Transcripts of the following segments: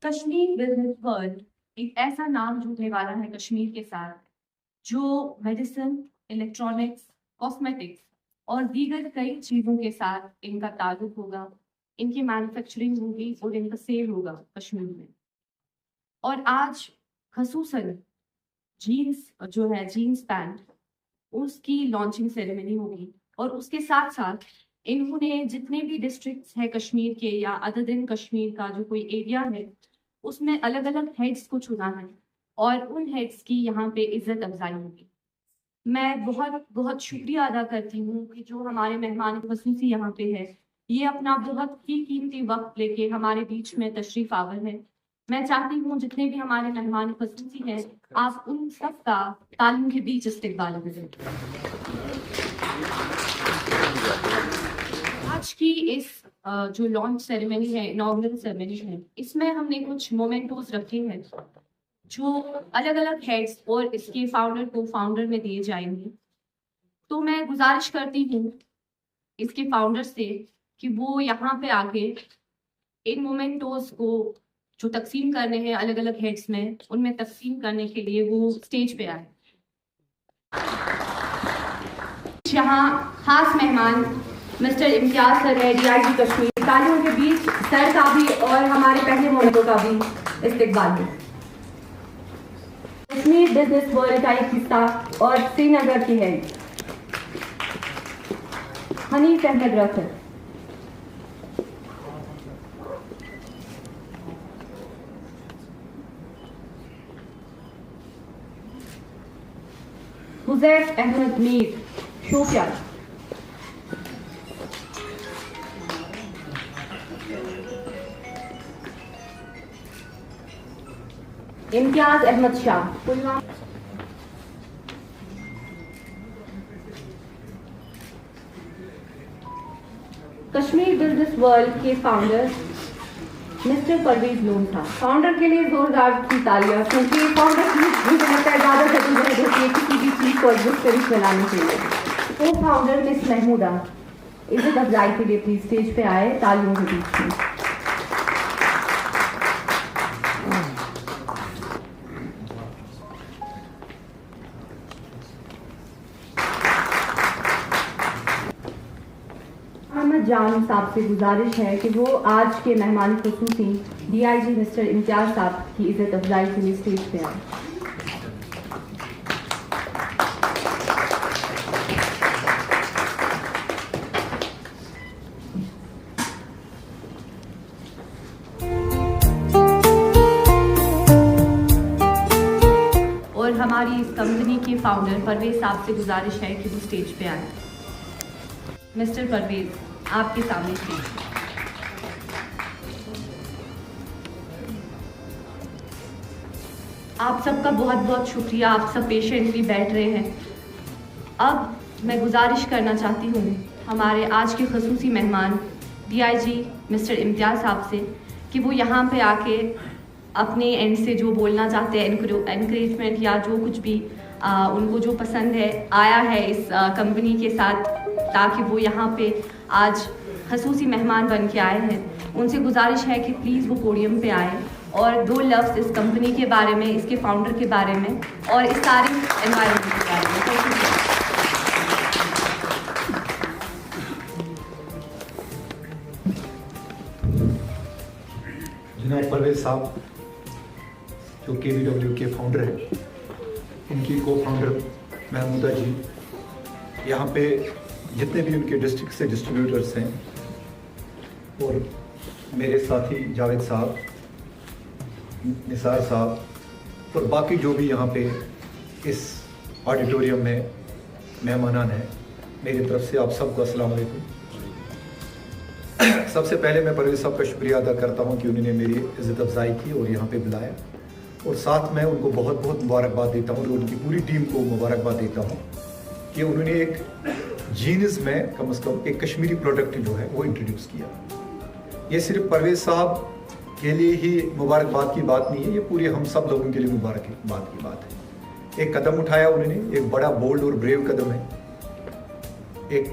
Kashmir business world एक ऐसा नाम जुड़ने वाला है कश्मीर के साथ, जो मेडिसिन, इलेक्ट्रॉनिक्स, कॉस्मेटिक्स और दीगर कई चीज़ों के साथ इनका ताल्लुक होगा, इनकी मैन्युफैक्चरिंग होगी और इनका सेल होगा कश्मीर में। और आज खसूसन जीन्स जो है जीन्स पैंट, उसकी लॉन्चिंग सेरेमनी होगी और उसके साथ साथ इन्होंने जितने भी डिस्ट्रिक्ट्स हैं कश्मीर के या अदर दिन कश्मीर का जो कोई एरिया है, उसमें अलग अलग हेड्स को चुना है और उन हेड्स की यहाँ पे इज्जत अफजाई होगी। मैं बहुत बहुत शुक्रिया अदा करती हूँ कि जो हमारे मेहमान खसूसी यहाँ पे है, ये अपना बहुत ही कीमती वक्त लेके हमारे बीच में तशरीफ आवर है। मैं चाहती हूँ जितने भी हमारे मेहमान खसूसी हैं, आप उन सब का तालियों के बीच इस्तेकबाल करें। आज की इस जो लॉन्च सेरेमनी है, इनॉग्रेशन सेरेमनी है, इसमें हमने कुछ मोमेंटोज रखे हैं जो अलग अलग हेड्स और इसके फाउंडर को फाउंडर में दिए जाएंगे। तो मैं गुजारिश करती हूँ इसके फाउंडर से कि वो यहाँ पे आके इन मोमेंटोज को जो तकसीम करने हैं अलग अलग हेड्स में, उनमें तकसीम करने के लिए वो स्टेज पे आए। यहाँ खास मेहमान मिस्टर इम्तियाज सर है, DIG कश्मीर। तालियों के बीच सर का भी और हमारे पहले मोमेंटो का भी इस्तेकबाल है। कश्मीर बिजनेस वर्ल्ड का एक हिस्सा और श्रीनगर की है हनीफ अहमद रफत। हुजैफ अहमद मीर शोपिया। इम्तियाज अहमद शाह पुलवामा। कश्मीर बिजनेस वर्ल्ड के फाउंडर मिस्टर परवेज लोमथा। फाउंडर के लिए जोरदार की तालियां, क्योंकि फाउंडर की मुझे लगता है ज़्यादा जरूरत होती है किसी भी चीज़ को एग्जिस्ट बनाने के लिए। को फाउंडर मिस महमूदा इज्जत अफजाई के लिए प्लीज स्टेज पे आए तालियों के बीच में। जान साहब से गुजारिश है कि वो आज के मेहमान खुसूसी DIG मिस्टर इम्तियाज साहब की इज्जत अफजाई के लिए स्टेज पे आए। और हमारी इस कंपनी के फाउंडर परवेज साहब से गुजारिश है कि वो स्टेज पे आए। मिस्टर परवेज, आपके सामने स्टेज। आप सबका बहुत बहुत शुक्रिया, आप सब पेशेंटली बैठ रहे हैं। अब मैं गुजारिश करना चाहती हूँ हमारे आज के खसूसी मेहमान DIG मिस्टर इम्तियाज साहब से कि वो यहाँ पे आके अपने एंड से जो बोलना चाहते हैं, एनकरेजमेंट या जो कुछ भी उनको जो पसंद है आया है इस कंपनी के साथ, ताकि वो यहाँ पे आज खसूसी मेहमान बन के आए हैं, उनसे गुजारिश है कि प्लीज़ वो पोडियम पे आए और दो लफ्ज़ इस कंपनी के बारे में, इसके फाउंडर के बारे में और इस सारी एनवायरनमेंट के बारे में। जनाब परवेज साहब जो KBW के फाउंडर हैं, इनकी को फाउंडर महमूदा जी, यहाँ पे जितने भी उनके डिस्ट्रिक्ट से डिस्ट्रीब्यूटर्स हैं और मेरे साथी जावेद साहब, निसार साहब और बाकी जो भी यहाँ पे इस ऑडिटोरियम में मेहमानान हैं, मेरी तरफ से आप सबको अस्सलाम वालेकुम। सबसे पहले मैं परवेज साहब का शुक्रिया अदा करता हूँ कि उन्होंने मेरी इज़्ज़त अफजाई की और यहाँ पे बुलाया, और साथ मैं उनको बहुत बहुत मुबारकबाद देता हूँ और उनकी पूरी टीम को मुबारकबाद देता हूँ कि उन्होंने एक जीन्स में कम से कम एक कश्मीरी प्रोडक्ट जो है वो इंट्रोड्यूस किया। ये सिर्फ परवेज साहब के लिए ही मुबारकबाद की बात नहीं है, ये पूरे हम सब लोगों के लिए मुबारकबाद की बात है। एक कदम उठाया उन्होंने, एक बड़ा बोल्ड और ब्रेव कदम है, एक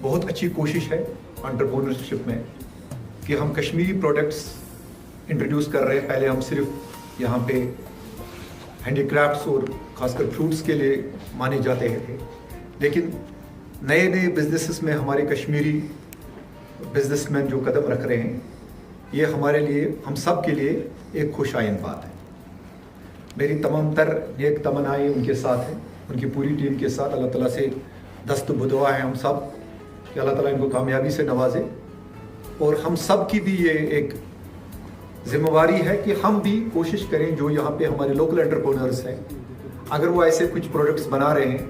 बहुत अच्छी कोशिश है एंटरप्रेन्योरशिप में कि हम कश्मीरी प्रोडक्ट्स इंट्रोड्यूस कर रहे हैं। पहले हम सिर्फ यहाँ पे हैंडी क्राफ्ट्स और खासकर फ्रूट्स के लिए माने जाते थे, लेकिन नए नए बिजनेसेस में हमारे कश्मीरी बिजनेसमैन जो कदम रख रहे हैं, ये हमारे लिए, हम सब के लिए एक खुशाइंद बात है। मेरी तमाम तर नेक तमन्नाएं उनके साथ हैं, उनकी पूरी टीम के साथ। अल्लाह ताला से दस्त बुदुआ है हम सब कि अल्लाह ताला इनको कामयाबी से नवाजे, और हम सब की भी ये एक जिम्मेवारी है कि हम भी कोशिश करें, जो यहाँ पे हमारे लोकल एंटरप्रेन्योर्स हैं, अगर वो ऐसे कुछ प्रोडक्ट्स बना रहे हैं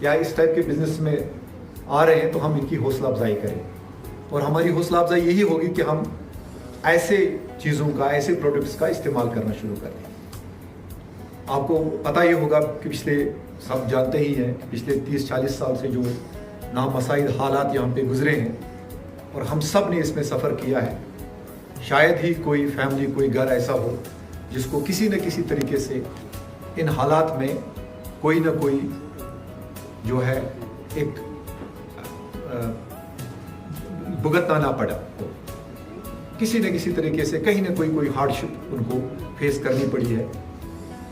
या इस टाइप के बिजनेस में आ रहे हैं, तो हम इनकी हौसला अफजाई करें। और हमारी हौसला अफजाई यही होगी कि हम ऐसे चीज़ों का, ऐसे प्रोडक्ट्स का इस्तेमाल करना शुरू करें। आपको पता ही होगा कि पिछले, सब जानते ही हैं, पिछले 30-40 साल से जो नामसाइद हालात यहाँ पे गुजरे हैं, और हम सब ने इसमें सफ़र किया है। शायद ही कोई फैमिली, कोई घर ऐसा हो जिसको किसी न किसी तरीके से इन हालात में कोई ना कोई जो है एक भुगतना ना पड़ा हो, किसी न किसी तरीके से कहीं ना कोई हार्डशिप उनको फेस करनी पड़ी है।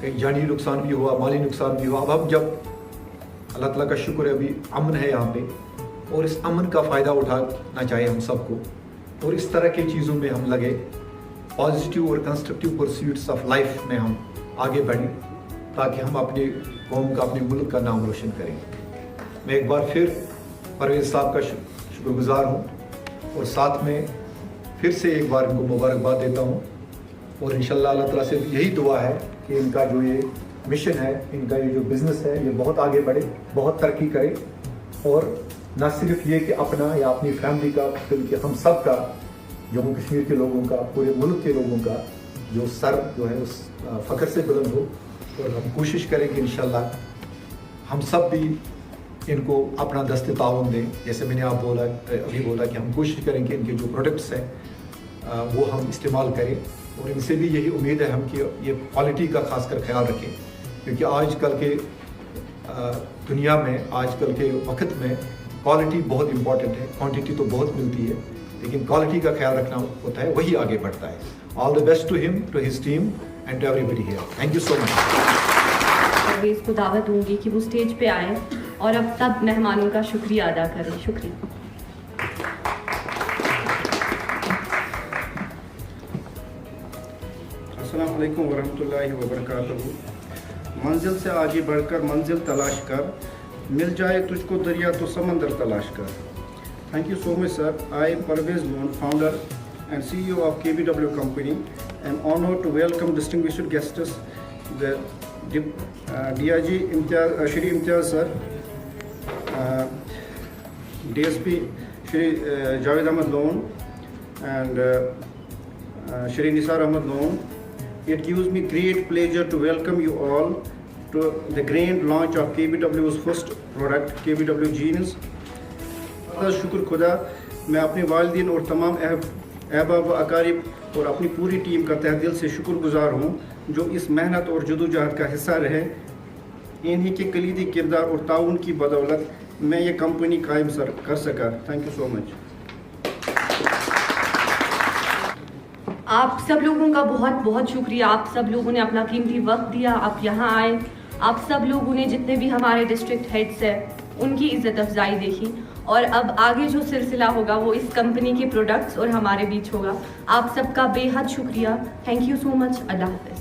कहीं जानी नुकसान भी हुआ, माली नुकसान भी हुआ। अब हम जब, अल्लाह ताला का शुक्र है, अभी अमन है यहाँ पे, और इस अमन का फ़ायदा उठाना चाहिए हम सबको, और इस तरह की चीज़ों में हम लगे, पॉजिटिव और कंस्ट्रक्टिव परस्यूट्स ऑफ लाइफ में हम आगे बढ़ें, ताकि हम अपने कौम का, अपने मुल्क का नाम रोशन करें। मैं एक बार फिर परवेज़ साहब का शुक्रगुजार हूँ, और साथ में फिर से एक बार इनको मुबारकबाद देता हूँ, और इंशाल्लाह अल्लाह ताला से यही दुआ है कि इनका जो ये मिशन है, इनका ये जो बिज़नेस है, ये बहुत आगे बढ़े, बहुत तरक्की करे, और न सिर्फ ये कि अपना या अपनी फैमिली का, बल्कि हम सब का, जम्मू कश्मीर के लोगों का, पूरे मुल्क के लोगों का जो सर जो है उस फ़ख्र से बुलंद हो। और हम कोशिश करें कि इंशाल्लाह हम सब भी इनको अपना दस्ते ताउन दें। जैसे मैंने अभी बोला कि हम कोशिश करें कि इनके जो प्रोडक्ट्स हैं वो हम इस्तेमाल करें, और इनसे भी यही उम्मीद है हम कि ये क्वालिटी का खासकर ख्याल रखें, क्योंकि आजकल के दुनिया में, आजकल के वक्त में क्वालिटी बहुत इंपॉर्टेंट है। क्वांटिटी तो बहुत मिलती है, लेकिन क्वालिटी का ख्याल रखना होता है, वही आगे बढ़ता है। All the best to him, to his team and to everybody here. Thank you so much. Parvez को दावत दूंगी कि वो स्टेज पे आए और अब सब मेहमानों का शुक्रिया अदा करें। शुक्रिया। अस्सलाम वालेकुम वरहमतुल्लाहि वबरकातुहू। मंजिल से आगे बढ़कर मंजिल तलाश कर, मिल जाए तुझको दरिया तो समंदर तलाश कर। Thank you so much, sir. I, Parvez Loan, founder and CEO of KBW Company, am honored to welcome distinguished guests, the DIG Shri Imtiaz sir, DSP Shri Javed Ahmed Loan, and Shri Nisar Ahmed Loan. It gives me great pleasure to welcome you all to the grand launch of KBW's first product, KBW Genius. शुक्र खुदा, मैं अपने वालिदैन और तमाम अहबाब व अकारिब और अपनी पूरी टीम का तहे दिल से शुक्रगुजार हूँ, जो इस मेहनत और जदोजहद का हिस्सा रहे। इन्हीं के कलीदी किरदार और ताउन की बदौलत मैं ये कंपनी कायम कर सका। Thank you so much. आप सब लोगों का बहुत बहुत शुक्रिया। आप सब लोगों ने अपना कीमती वक्त दिया, आप यहाँ आए। आप सब लोगों ने, जितने भी हमारे डिस्ट्रिक्ट हेड्स हैं, उनकी इज़्ज़त अफजाई देखी, और अब आगे जो सिलसिला होगा वो इस कंपनी के प्रोडक्ट्स और हमारे बीच होगा। आप सबका बेहद शुक्रिया। Thank you so much. अल्लाह हाफ़िज़।